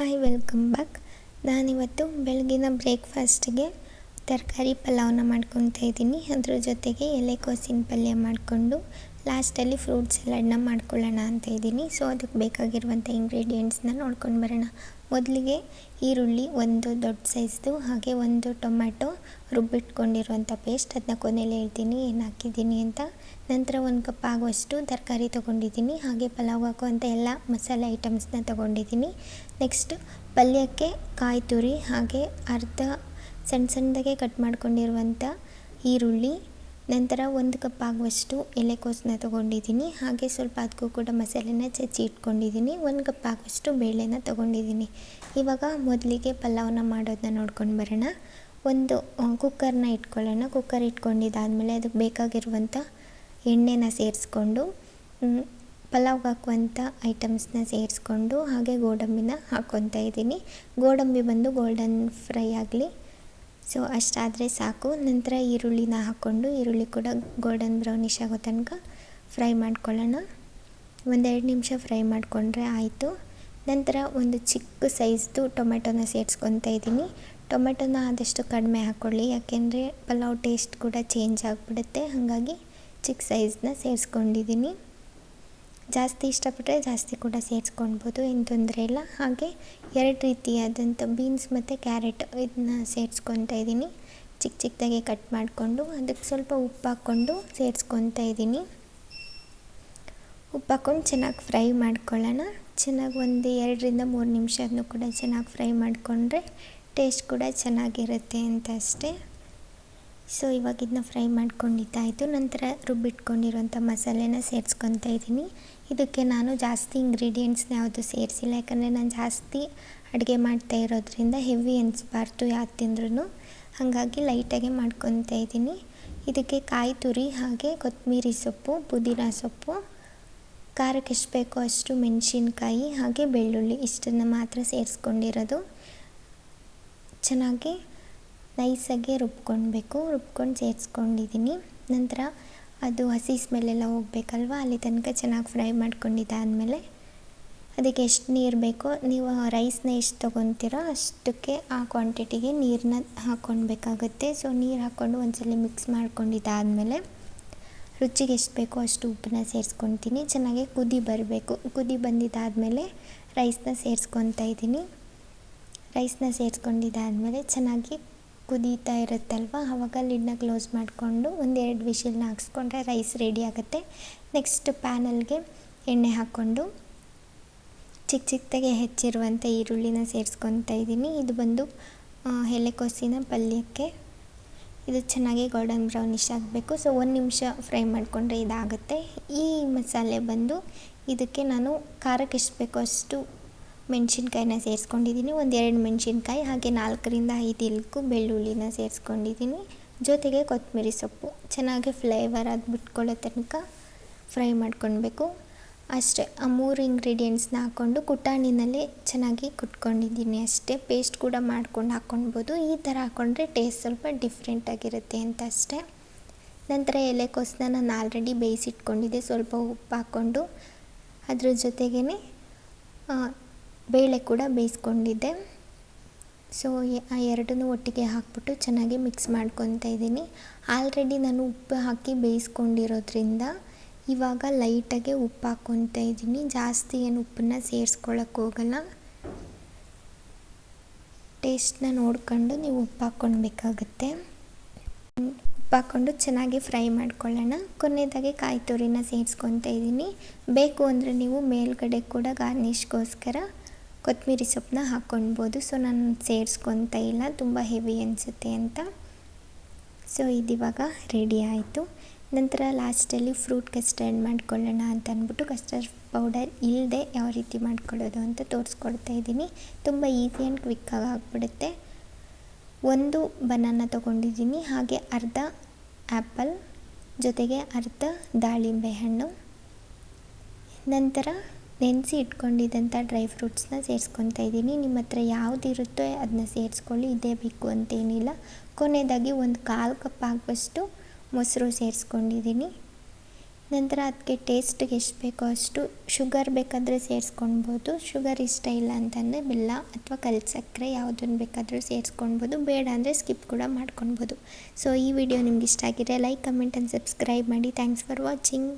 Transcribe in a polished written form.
Hi welcome back. ನಾನಿವತ್ತು ಬೆಳಗಿನ ಬ್ರೇಕ್ಫಾಸ್ಟಿಗೆ ತರಕಾರಿ ಪಲಾವ್ನ ಮಾಡ್ಕೊತಾ ಇದ್ದೀನಿ. ಅದ್ರ ಜೊತೆಗೆ ಎಲೆಕೋಸಿನ ಪಲ್ಯ ಮಾಡಿಕೊಂಡು ಲಾಸ್ಟಲ್ಲಿ ಫ್ರೂಟ್ ಸಲಾಡ್ನ ಮಾಡ್ಕೊಳ್ಳೋಣ ಅಂತ ಇದ್ದೀನಿ. ಸೊ ಅದಕ್ಕೆ ಬೇಕಾಗಿರುವಂಥ ಇಂಗ್ರೀಡಿಯೆಂಟ್ಸ್ನ ನೋಡ್ಕೊಂಡು ಬರೋಣ. ಮೊದಲಿಗೆ ಈರುಳ್ಳಿ ಒಂದು ದೊಡ್ಡ ಸೈಜ್ದು, ಹಾಗೆ ಒಂದು ಟೊಮ್ಯಾಟೊ ರುಬ್ಬಿಟ್ಕೊಂಡಿರುವಂಥ ಪೇಸ್ಟ್, ಅದನ್ನ ಕೊನೆಯಲ್ಲಿ ಹೇಳ್ತೀನಿ ಏನು ಹಾಕಿದ್ದೀನಿ ಅಂತ. ನಂತರ 1 ಕಪ್ ಆಗುವಷ್ಟು ತರಕಾರಿ ತೊಗೊಂಡಿದ್ದೀನಿ, ಹಾಗೆ ಪಲಾವ್ ಹಾಕುವಂಥ ಎಲ್ಲ ಮಸಾಲೆ ಐಟಮ್ಸ್ನ ತೊಗೊಂಡಿದ್ದೀನಿ. ನೆಕ್ಸ್ಟ್ ಪಲ್ಯಕ್ಕೆ ಕಾಯಿ ತುರಿ, ಹಾಗೆ ಅರ್ಧ ಸಣ್ಣದಾಗೆ ಕಟ್ ಮಾಡ್ಕೊಂಡಿರುವಂಥ ಈರುಳ್ಳಿ, ನಂತರ 1 ಕಪ್ ಆಗುವಷ್ಟು ಎಲೆಕೋಸನ್ನ ತೊಗೊಂಡಿದ್ದೀನಿ, ಹಾಗೆ ಸ್ವಲ್ಪ ಅದಕ್ಕೂ ಕೂಡ ಮಸಾಲೆನ ಚಚ್ಚಿ ಇಟ್ಕೊಂಡಿದ್ದೀನಿ. 1 ಕಪ್ ಆಗುವಷ್ಟು ಬೇಳೆನ ತೊಗೊಂಡಿದ್ದೀನಿ. ಇವಾಗ ಮೊದಲಿಗೆ ಪಲಾವ್ನ ಮಾಡೋದನ್ನ ನೋಡ್ಕೊಂಡು ಬರೋಣ. ಒಂದು ಕುಕ್ಕರ್ನ ಇಟ್ಕೊಳ್ಳೋಣ. ಕುಕ್ಕರ್ ಇಟ್ಕೊಂಡಿದ್ದಾದಮೇಲೆ ಅದಕ್ಕೆ ಬೇಕಾಗಿರುವಂಥ ಎಣ್ಣೆನ ಸೇರಿಸ್ಕೊಂಡು ಪಲಾವ್ಗೆ ಹಾಕುವಂಥ ಐಟಮ್ಸ್ನ ಸೇರಿಸ್ಕೊಂಡು ಹಾಗೆ ಗೋಡಂಬಿನ ಹಾಕ್ಕೊತಾ ಇದ್ದೀನಿ. ಗೋಡಂಬಿ ಬಂದು ಗೋಲ್ಡನ್ ಫ್ರೈ ಆಗಲಿ, ಸೊ ಅಷ್ಟಾದರೆ ಸಾಕು. ನಂತರ ಈರುಳ್ಳಿನ ಹಾಕ್ಕೊಂಡು ಈರುಳ್ಳಿ ಕೂಡ ಗೋಲ್ಡನ್ ಬ್ರೌನಿಷ್ ಆಗೋ ತನಕ ಫ್ರೈ ಮಾಡ್ಕೊಳ್ಳೋಣ. 1-2 ನಿಮಿಷ ಫ್ರೈ ಮಾಡಿಕೊಂಡ್ರೆ ಆಯಿತು. ನಂತರ ಒಂದು ಚಿಕ್ಕ ಸೈಜ್ದು ಟೊಮೆಟೊನ ಸೇರಿಸ್ಕೊತಾ ಇದ್ದೀನಿ. ಟೊಮೆಟೊನ ಆದಷ್ಟು ಕಡಿಮೆ ಹಾಕ್ಕೊಳ್ಳಿ, ಯಾಕೆಂದರೆ ಪಲಾವ್ ಟೇಸ್ಟ್ ಕೂಡ ಚೇಂಜ್ ಆಗಿಬಿಡುತ್ತೆ. ಹಾಗಾಗಿ ಚಿಕ್ಕ ಸೈಜ್ನ ಸೇರಿಸ್ಕೊಂಡಿದ್ದೀನಿ. ಜಾಸ್ತಿ ಇಷ್ಟಪಟ್ಟರೆ ಜಾಸ್ತಿ ಕೂಡ ಸೇರಿಸ್ಕೊಳ್ಬೋದು, ಏನು ತೊಂದರೆ ಇಲ್ಲ. ಹಾಗೆ 2 ರೀತಿಯಾದಂಥ ಬೀನ್ಸ್ ಮತ್ತು ಕ್ಯಾರೆಟ್ ಇದನ್ನ ಸೇರಿಸ್ಕೊತಾ ಇದ್ದೀನಿ. ಚಿಕ್ಕದಾಗಿ ಕಟ್ ಮಾಡಿಕೊಂಡು ಅದಕ್ಕೆ ಸ್ವಲ್ಪ ಉಪ್ಪು ಹಾಕ್ಕೊಂಡು ಸೇರಿಸ್ಕೊತಾ ಇದ್ದೀನಿ. ಉಪ್ಪು ಹಾಕ್ಕೊಂಡು ಚೆನ್ನಾಗಿ ಫ್ರೈ ಮಾಡ್ಕೊಳ್ಳೋಣ. ಚೆನ್ನಾಗಿ ಒಂದು 2-3 ನಿಮಿಷ ಅದನ್ನು ಕೂಡ ಚೆನ್ನಾಗಿ ಫ್ರೈ ಮಾಡಿಕೊಂಡ್ರೆ ಟೇಸ್ಟ್ ಕೂಡ ಚೆನ್ನಾಗಿರುತ್ತೆ ಅಂತ ಅಷ್ಟೇ. ಸೊ ಇವಾಗ ಇದನ್ನ ಫ್ರೈ ಮಾಡ್ಕೊಂಡಿದ್ದಾಯಿತು. ನಂತರ ರುಬ್ಬಿಟ್ಕೊಂಡಿರೋಂಥ ಮಸಾಲೆನ ಸೇರಿಸ್ಕೊತಾ ಇದ್ದೀನಿ. ಇದಕ್ಕೆ ನಾನು ಜಾಸ್ತಿ ಇಂಗ್ರೀಡಿಯೆಂಟ್ಸ್ನ ಯಾವುದು ಸೇರಿಸಿಲ್ಲ, ಯಾಕಂದರೆ ನಾನು ಜಾಸ್ತಿ ಅಡುಗೆ ಮಾಡ್ತಾ ಇರೋದ್ರಿಂದ ಹೆವಿ ಅನಿಸ್ಬಾರ್ದು ಯಾರು ತಿಂದ್ರೂ, ಹಾಗಾಗಿ ಲೈಟಾಗೆ ಮಾಡ್ಕೊತಾ ಇದ್ದೀನಿ. ಇದಕ್ಕೆ ಕಾಯಿ ತುರಿ, ಹಾಗೆ ಕೊತ್ತಂಬರಿ ಸೊಪ್ಪು, ಪುದೀನ ಸೊಪ್ಪು, ಖಾರಕ್ಕೆ ಎಷ್ಟು ಬೇಕೋ ಅಷ್ಟು ಮೆಣಸಿನ್ಕಾಯಿ, ಹಾಗೆ ಬೆಳ್ಳುಳ್ಳಿ ಇಷ್ಟನ್ನು ಮಾತ್ರ ಸೇರಿಸ್ಕೊಂಡಿರೋದು. ಚೆನ್ನಾಗಿ ನೈಸಾಗೆ ರುಬ್ಕೊಂಡು ಸೇರಿಸ್ಕೊಂಡಿದ್ದೀನಿ. ನಂತರ ಅದು ಹಸಿ ಸ್ಮೆಲ್ಲೆಲ್ಲ ಹೋಗಬೇಕಲ್ವ, ಅಲ್ಲಿ ತನಕ ಚೆನ್ನಾಗಿ ಫ್ರೈ ಮಾಡ್ಕೊಂಡಿದ್ದಾದಮೇಲೆ ಅದಕ್ಕೆ ಎಷ್ಟು ನೀರು ಬೇಕೋ, ನೀವು ರೈಸ್ನ ಎಷ್ಟು ತೊಗೊತೀರೋ ಅಷ್ಟಕ್ಕೆ ಆ ಕ್ವಾಂಟಿಟಿಗೆ ನೀರನ್ನ ಹಾಕ್ಕೊಳ್ಬೇಕಾಗುತ್ತೆ. ಸೊ ನೀರು ಹಾಕ್ಕೊಂಡು ಒಂದ್ಸಲ ಮಿಕ್ಸ್ ಮಾಡ್ಕೊಂಡಿದ್ದಾದಮೇಲೆ ರುಚಿಗೆ ಎಷ್ಟು ಬೇಕೋ ಅಷ್ಟು ಉಪ್ಪನ್ನ ಸೇರಿಸ್ಕೊತೀನಿ. ಚೆನ್ನಾಗಿ ಕುದಿ ಬರಬೇಕು. ಕುದಿ ಬಂದಿದ್ದಾದಮೇಲೆ ರೈಸ್ನ ಸೇರಿಸ್ಕೊತಾ ಇದ್ದೀನಿ. ರೈಸ್ನ ಸೇರಿಸ್ಕೊಂಡಿದ್ದಾದಮೇಲೆ ಚೆನ್ನಾಗಿ ಕುದೀತಾ ಇರುತ್ತಲ್ವ, ಆವಾಗ ಲಿಡ್ನ ಕ್ಲೋಸ್ ಮಾಡಿಕೊಂಡು 1-2 ವಿಷಿಲ್ನ ಹಾಕ್ಸ್ಕೊಂಡ್ರೆ ರೈಸ್ ರೆಡಿ ಆಗುತ್ತೆ. ನೆಕ್ಸ್ಟ್ ಪ್ಯಾನಲ್ಗೆ ಎಣ್ಣೆ ಹಾಕ್ಕೊಂಡು ಚಿಕ್ಕದಾಗೆ ಹೆಚ್ಚಿರುವಂಥ ಈರುಳ್ಳಿನ ಸೇರಿಸ್ಕೊತಾ ಇದ್ದೀನಿ. ಇದು ಬಂದು ಎಲೆಕೋಸಿನ ಪಲ್ಯಕ್ಕೆ ಇದು ಚೆನ್ನಾಗಿ ಗೋಲ್ಡನ್ ಬ್ರೌನಿಷ್ ಆಗಬೇಕು. ಸೊ 1 ನಿಮಿಷ ಫ್ರೈ ಮಾಡಿಕೊಂಡ್ರೆ ಇದಾಗುತ್ತೆ. ಈ ಮಸಾಲೆ ಬಂದು ಇದಕ್ಕೆ ನಾನು ಖಾರಕ್ಕೆ ಎಷ್ಟು ಬೇಕೋ ಅಷ್ಟು ಮೆಣಸಿನ್ಕಾಯಿನ ಸೇರಿಸ್ಕೊಂಡಿದ್ದೀನಿ. 1-2 ಮೆಣಸಿನ್ಕಾಯಿ, ಹಾಗೆ 4-5 ಇಲ್ಕು ಬೆಳ್ಳುಳ್ಳಿನ ಸೇರಿಸ್ಕೊಂಡಿದ್ದೀನಿ. ಜೊತೆಗೆ ಕೊತ್ತಂಬರಿ ಸೊಪ್ಪು ಚೆನ್ನಾಗಿ ಫ್ಲೇವರ್ ಅದು ಬಿಟ್ಕೊಳ್ಳೋ ತನಕ ಫ್ರೈ ಮಾಡ್ಕೊಳ್ಬೇಕು. ಅಷ್ಟೇ, ಆ 3 ಇಂಗ್ರೀಡಿಯೆಂಟ್ಸ್ನ ಹಾಕ್ಕೊಂಡು ಕುಟಾಣಿನಲ್ಲಿ ಚೆನ್ನಾಗಿ ಕುಟ್ಕೊಂಡಿದ್ದೀನಿ ಅಷ್ಟೇ. ಪೇಸ್ಟ್ ಕೂಡ ಮಾಡ್ಕೊಂಡು ಹಾಕ್ಕೊಳ್ಬೋದು. ಈ ಥರ ಹಾಕ್ಕೊಂಡ್ರೆ ಟೇಸ್ಟ್ ಸ್ವಲ್ಪ ಡಿಫ್ರೆಂಟಾಗಿರುತ್ತೆ ಅಂತ ಅಷ್ಟೇ. ನಂತರ ಎಲೆಕೋಸನ್ನ ನಾನು ಆಲ್ರೆಡಿ ಬೇಯಿಸಿಟ್ಕೊಂಡಿದ್ದೆ. ಸ್ವಲ್ಪ ಉಪ್ಪು ಹಾಕ್ಕೊಂಡು ಅದ್ರ ಜೊತೆಗೇ ಬೇಳೆ ಕೂಡ ಬೇಯಿಸ್ಕೊಂಡಿದ್ದೆ. ಸೊ ಆ ಎರಡನ್ನೂ ಒಟ್ಟಿಗೆ ಹಾಕ್ಬಿಟ್ಟು ಚೆನ್ನಾಗಿ ಮಿಕ್ಸ್ ಮಾಡ್ಕೊತಾ ಇದ್ದೀನಿ. ಆಲ್ರೆಡಿ ನಾನು ಉಪ್ಪು ಹಾಕಿ ಬೇಯಿಸ್ಕೊಂಡಿರೋದ್ರಿಂದ ಇವಾಗ ಲೈಟಾಗೆ ಉಪ್ಪು ಹಾಕ್ಕೊತಾ ಇದ್ದೀನಿ. ಜಾಸ್ತಿ ಏನು ಉಪ್ಪನ್ನ ಸೇರಿಸ್ಕೊಳ್ಳೋಕೆ ಹೋಗಲ್ಲ. ಟೇಸ್ಟ್ನ ನೋಡ್ಕೊಂಡು ನೀವು ಉಪ್ಪು ಹಾಕ್ಕೊಳ್ಬೇಕಾಗುತ್ತೆ. ಉಪ್ಪು ಹಾಕ್ಕೊಂಡು ಚೆನ್ನಾಗಿ ಫ್ರೈ ಮಾಡ್ಕೊಳ್ಳೋಣ. ಕೊನೆಯದಾಗಿ ಕಾಯಿ ತುರಿನ ಸೇರಿಸ್ಕೊತಾ ಇದ್ದೀನಿ. ಬೇಕು ಅಂದರೆ ನೀವು ಮೇಲ್ಗಡೆ ಕೂಡ ಗಾರ್ನಿಷ್ಗೋಸ್ಕರ ಕೊತ್ತಂಬರಿ ಸೊಪ್ಪನ್ನ ಹಾಕ್ಕೊಳ್ಬೋದು. ಸೊ ನಾನು ಸೇರಿಸ್ಕೊತಾ ಇಲ್ಲ, ತುಂಬ ಹೆವಿ ಅನಿಸುತ್ತೆ ಅಂತ. ಸೊ ಇದಿವಾಗ ರೆಡಿ ಆಯಿತು. ನಂತರ ಲಾಸ್ಟಲ್ಲಿ ಫ್ರೂಟ್ ಕಸ್ಟರ್ಡ್ ಮಾಡ್ಕೊಳ್ಳೋಣ ಅಂತ ಅಂದ್ಬಿಟ್ಟು ಕಸ್ಟರ್ಡ್ ಪೌಡರ್ ಇಲ್ಲದೆ ಯಾವ ರೀತಿ ಮಾಡ್ಕೊಳ್ಳೋದು ಅಂತ ತೋರಿಸ್ಕೊಡ್ತಾ ಇದ್ದೀನಿ. ತುಂಬ ಈಸಿ ಆ್ಯಂಡ್ ಕ್ವಿಕ್ಕಾಗಿ ಆಗಿಬಿಡುತ್ತೆ. 1 ಬನಾನ ತೊಗೊಂಡಿದ್ದೀನಿ, ಹಾಗೆ ಅರ್ಧ ಆ್ಯಪಲ್, ಜೊತೆಗೆ ಅರ್ಧ ದಾಳಿಂಬೆ ಹಣ್ಣು. ನಂತರ ನೆನೆಸಿ ಇಟ್ಕೊಂಡಿದ್ದಂಥ ಡ್ರೈ ಫ್ರೂಟ್ಸ್ನ ಸೇರಿಸ್ಕೊತಾ ಇದ್ದೀನಿ. ನಿಮ್ಮ ಹತ್ರ ಯಾವುದಿರುತ್ತೋ ಅದನ್ನ ಸೇರಿಸ್ಕೊಳ್ಳಿ, ಇದೇ ಬೇಕು ಅಂತೇನಿಲ್ಲ. ಕೊನೆಯದಾಗಿ 1/4 ಕಪ್ ಆಗುವಷ್ಟು ಮೊಸರು ಸೇರಿಸ್ಕೊಂಡಿದ್ದೀನಿ. ನಂತರ ಅದಕ್ಕೆ ಟೇಸ್ಟಿಗೆ ಎಷ್ಟು ಬೇಕೋ ಅಷ್ಟು ಶುಗರ್ ಬೇಕಾದರೆ ಸೇರಿಸ್ಕೊಳ್ಬೋದು. ಶುಗರ್ ಇಷ್ಟ ಇಲ್ಲ ಅಂತಂದರೆ ಬೆಲ್ಲ ಅಥವಾ ಕಲ್ಲು ಸಕ್ಕರೆ ಯಾವುದನ್ನು ಬೇಕಾದರೂ ಸೇರಿಸ್ಕೊಳ್ಬೋದು. ಬೇಡ ಅಂದರೆ ಸ್ಕಿಪ್ ಕೂಡ ಮಾಡ್ಕೊಳ್ಬೋದು. ಸೊ ಈ ವಿಡಿಯೋ ನಿಮ್ಗೆ ಇಷ್ಟ ಆಗಿದ್ರೆ ಲೈಕ್, ಕಮೆಂಟ್ ಆ್ಯಂಡ್ ಸಬ್ಸ್ಕ್ರೈಬ್ ಮಾಡಿ. Thanks for watching.